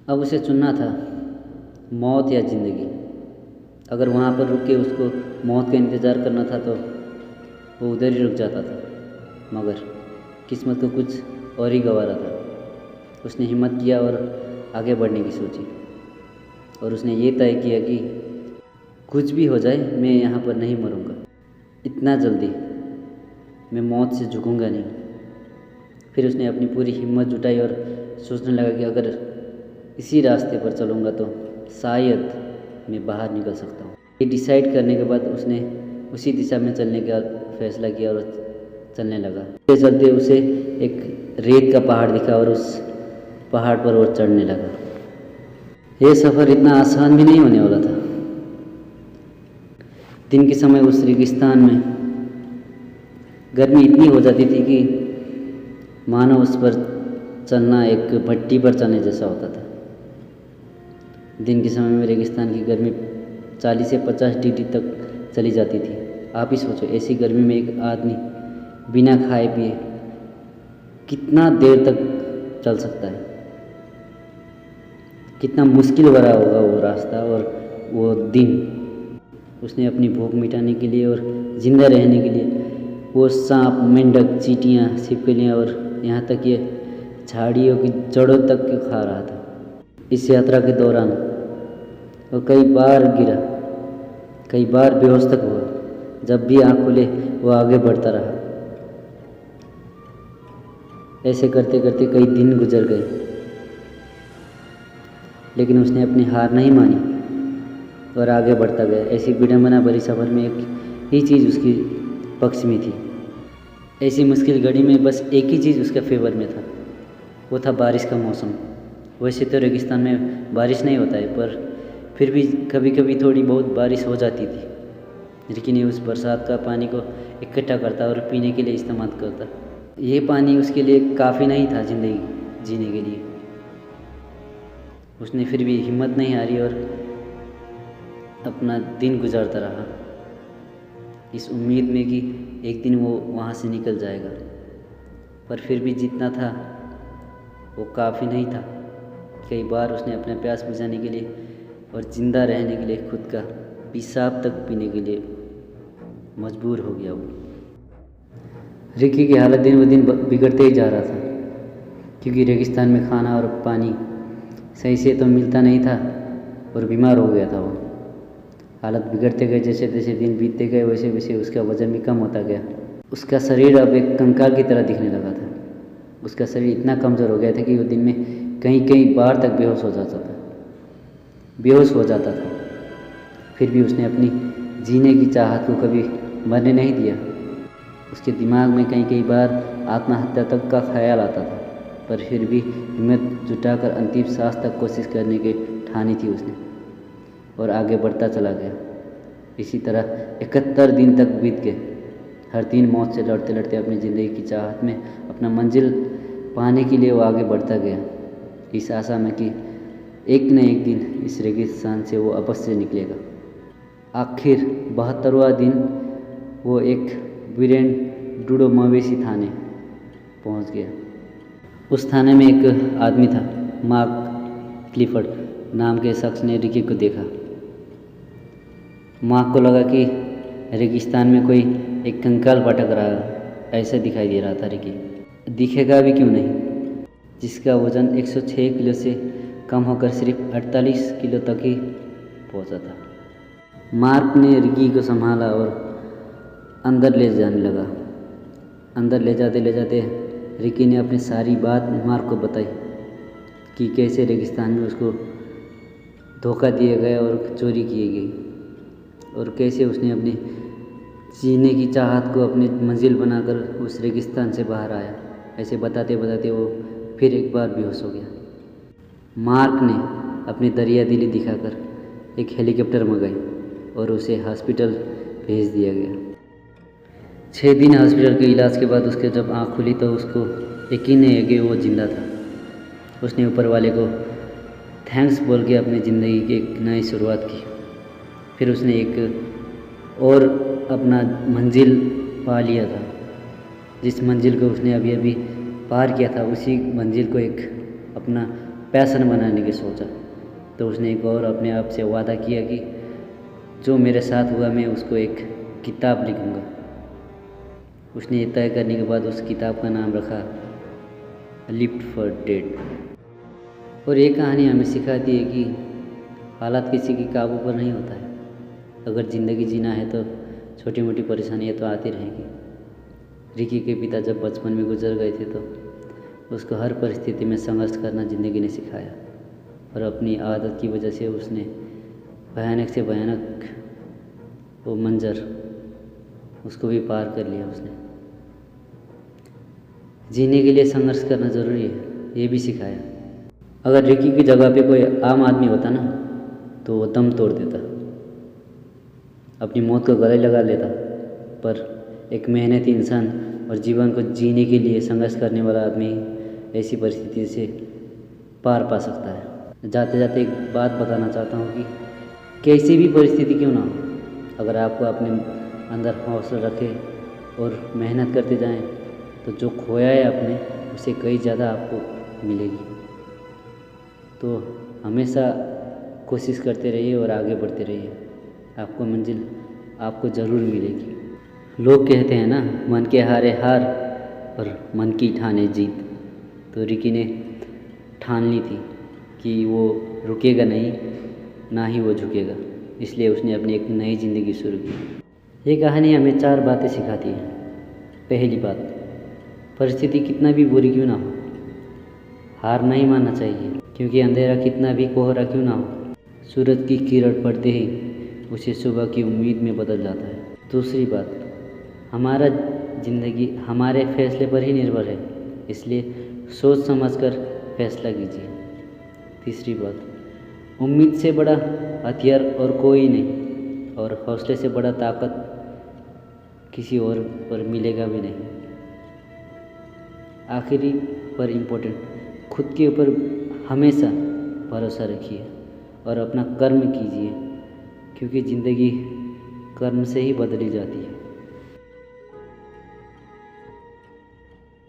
अब उसे चुनना था मौत या ज़िंदगी। अगर वहाँ पर रुक के उसको मौत का इंतज़ार करना था तो वो उधर ही रुक जाता था, मगर किस्मत को कुछ और ही गवारा था। उसने हिम्मत किया और आगे बढ़ने की सोची, और उसने ये तय किया कि कुछ भी हो जाए मैं यहाँ पर नहीं मरूँगा, इतना जल्दी मैं मौत से झुकूँगा नहीं। फिर उसने अपनी पूरी हिम्मत जुटाई और सोचने लगा कि अगर इसी रास्ते पर चलूँगा तो शायद मैं बाहर निकल सकता हूँ। ये डिसाइड करने के बाद उसने उसी दिशा में चलने का फैसला किया और चलने लगा। चलते चलते उसे एक रेत का पहाड़ दिखा और उस पहाड़ पर वो चढ़ने लगा। यह सफ़र इतना आसान भी नहीं होने वाला था। दिन के समय उस रेगिस्तान में गर्मी इतनी हो जाती थी कि मानो उस पर चलना एक भट्टी पर चलने जैसा होता था। दिन के समय में रेगिस्तान की गर्मी 40 से 50 डिग्री तक चली जाती थी। आप ही सोचो, ऐसी गर्मी में एक आदमी बिना खाए पिए कितना देर तक चल सकता है। कितना मुश्किल भरा होगा वो रास्ता और वो दिन। उसने अपनी भूख मिटाने के लिए और ज़िंदा रहने के लिए वो सांप, मेंढक, चींटियाँ, छिपकलियाँ और यहाँ तक ये झाड़ियों की जड़ों तक को खा रहा था। इस यात्रा के दौरान वो कई बार गिरा, कई बार बेहोश तक हुआ। जब भी आँख खुले वो आगे बढ़ता रहा। ऐसे करते करते कई दिन गुजर गए, लेकिन उसने अपनी हार नहीं मानी और आगे बढ़ता गया। ऐसी विडंबना भरी सफ़र में एक ही चीज़ उसकी पक्ष में थी। ऐसी मुश्किल घड़ी में बस एक ही चीज़ उसके फेवर में था, वो था बारिश का मौसम। वैसे तो रेगिस्तान में बारिश नहीं होता है, पर फिर भी कभी कभी थोड़ी बहुत बारिश हो जाती थी। लेकिन ये उस बरसात का पानी को इकट्ठा करता और पीने के लिए इस्तेमाल करता। ये पानी उसके लिए काफ़ी नहीं था ज़िंदगी जीने के लिए। उसने फिर भी हिम्मत नहीं हारी और अपना दिन गुजारता रहा, इस उम्मीद में कि एक दिन वो वहाँ से निकल जाएगा। पर फिर भी जितना था वो काफ़ी नहीं था। कई बार उसने अपने प्यास बुझाने के लिए और ज़िंदा रहने के लिए खुद का पेशाब तक पीने के लिए मजबूर हो गया वो। रिकी की हालत दिन ब दिन बिगड़ते ही जा रहा था, क्योंकि रेगिस्तान में खाना और पानी सही से तो मिलता नहीं था और बीमार हो गया था वो। हालत बिगड़ते गए, जैसे जैसे दिन बीतते गए वैसे वैसे उसका वज़न भी कम होता गया। उसका शरीर अब एक कंकाल की तरह दिखने लगा था। उसका शरीर इतना कमज़ोर हो गया था कि वो दिन में कई कई बार तक बेहोश हो जाता था। फिर भी उसने अपनी जीने की चाहत को कभी मरने नहीं दिया। उसके दिमाग में कई बार आत्महत्या तक का ख्याल आता था, पर फिर भी हिम्मत जुटाकर अंतिम सांस तक कोशिश करने की ठानी थी उसने, और आगे बढ़ता चला गया। इसी तरह 71 दिन तक बीत गए। हर दिन मौत से लड़ते लड़ते अपनी ज़िंदगी की चाहत में अपना मंजिल पाने के लिए वो आगे बढ़ता गया, इस आशा में कि एक न एक दिन इस रेगिस्तान से वो अवश्य निकलेगा। आखिर 72वां दिन वो एक वीरेन डूडो मवेशी थाने पहुंच गया। उस थाने में एक आदमी था, मार्क क्लिफर्ड नाम के शख्स ने रिकी को देखा। मार्क को लगा कि रेगिस्तान में कोई एक कंकाल भटक रहा है, ऐसा दिखाई दे रहा था रिकी। दिखेगा भी क्यों नहीं, जिसका वज़न 106 किलो से कम होकर सिर्फ 48 किलो तक ही पहुंचा था। मार्क ने रिकी को संभाला और अंदर ले जाने लगा। अंदर ले जाते रिकी ने अपनी सारी बात मार्क को बताई कि कैसे रेगिस्तान में उसको धोखा दिया गया और चोरी की गई, और कैसे उसने अपने जीने की चाहत को अपनी मंजिल बनाकर उस रेगिस्तान से बाहर आया। ऐसे बताते बताते वो फिर एक बार बेहोश हो गया। मार्क ने अपनी दरिया दिली दिखाकर एक हेलीकॉप्टर मंगाई और उसे हॉस्पिटल भेज दिया गया। 6 दिन हॉस्पिटल के इलाज के बाद उसके जब आँख खुली तो उसको यकीन नहीं है कि वो जिंदा था। उसने ऊपर वाले को थैंक्स बोल के अपनी ज़िंदगी की एक नई शुरुआत की। फिर उसने एक और अपना मंजिल पा लिया था। जिस मंजिल को उसने अभी अभी पार किया था, उसी मंजिल को एक अपना पैशन बनाने की सोचा। तो उसने एक और अपने आप से वादा किया कि जो मेरे साथ हुआ मैं उसको एक किताब लिखूँगा। उसने ये तय करने के बाद उस किताब का नाम रखा लिफ्ट फॉर डेड। और ये कहानी हमें सिखाती है कि हालात किसी के काबू पर नहीं होता है। अगर ज़िंदगी जीना है तो छोटी मोटी परेशानियाँ तो आती रहेंगी। रिकी के पिता जब बचपन में गुजर गए थे तो उसको हर परिस्थिति में संघर्ष करना ज़िंदगी ने सिखाया, और अपनी आदत की वजह से उसने भयानक से भयानक वो मंजर उसको भी पार कर लिया। उसने जीने के लिए संघर्ष करना ज़रूरी है, ये भी सिखाया। अगर रिकी की जगह पे कोई आम आदमी होता ना तो वो दम तोड़ देता, अपनी मौत को गले लगा लेता। पर एक मेहनती इंसान और जीवन को जीने के लिए संघर्ष करने वाला आदमी ऐसी परिस्थिति से पार पा सकता है। जाते जाते एक बात बताना चाहता हूँ कि कैसी भी परिस्थिति क्यों ना हो, अगर आपको अपने अंदर हौसला रखें और मेहनत करते जाएं तो जो खोया है आपने उसे कई ज़्यादा आपको मिलेगी। तो हमेशा कोशिश करते रहिए और आगे बढ़ते रहिए, आपको मंजिल आपको ज़रूर मिलेगी। लोग कहते हैं ना, मन के हारे हार और मन की ठाने जीत। तो रिकी ने ठान ली थी कि वो रुकेगा नहीं, ना ही वो झुकेगा, इसलिए उसने अपनी एक नई ज़िंदगी शुरू की। ये कहानी हमें 4 बातें सिखाती है। पहली बात, परिस्थिति कितना भी बुरी क्यों ना हो, हार नहीं मानना चाहिए, क्योंकि अंधेरा कितना भी कोहरा क्यों ना हो, सूरज की किरण पड़ते ही उसे सुबह की उम्मीद में बदल जाता है। दूसरी बात, हमारा ज़िंदगी हमारे फैसले पर ही निर्भर है, इसलिए सोच समझकर फैसला कीजिए। तीसरी बात, उम्मीद से बड़ा हथियार और कोई नहीं, और हौसले से बड़ा ताकत किसी और पर मिलेगा भी नहीं। आखिरी पर इम्पोर्टेंट, खुद के ऊपर हमेशा भरोसा रखिए और अपना कर्म कीजिए, क्योंकि ज़िंदगी कर्म से ही बदली जाती है।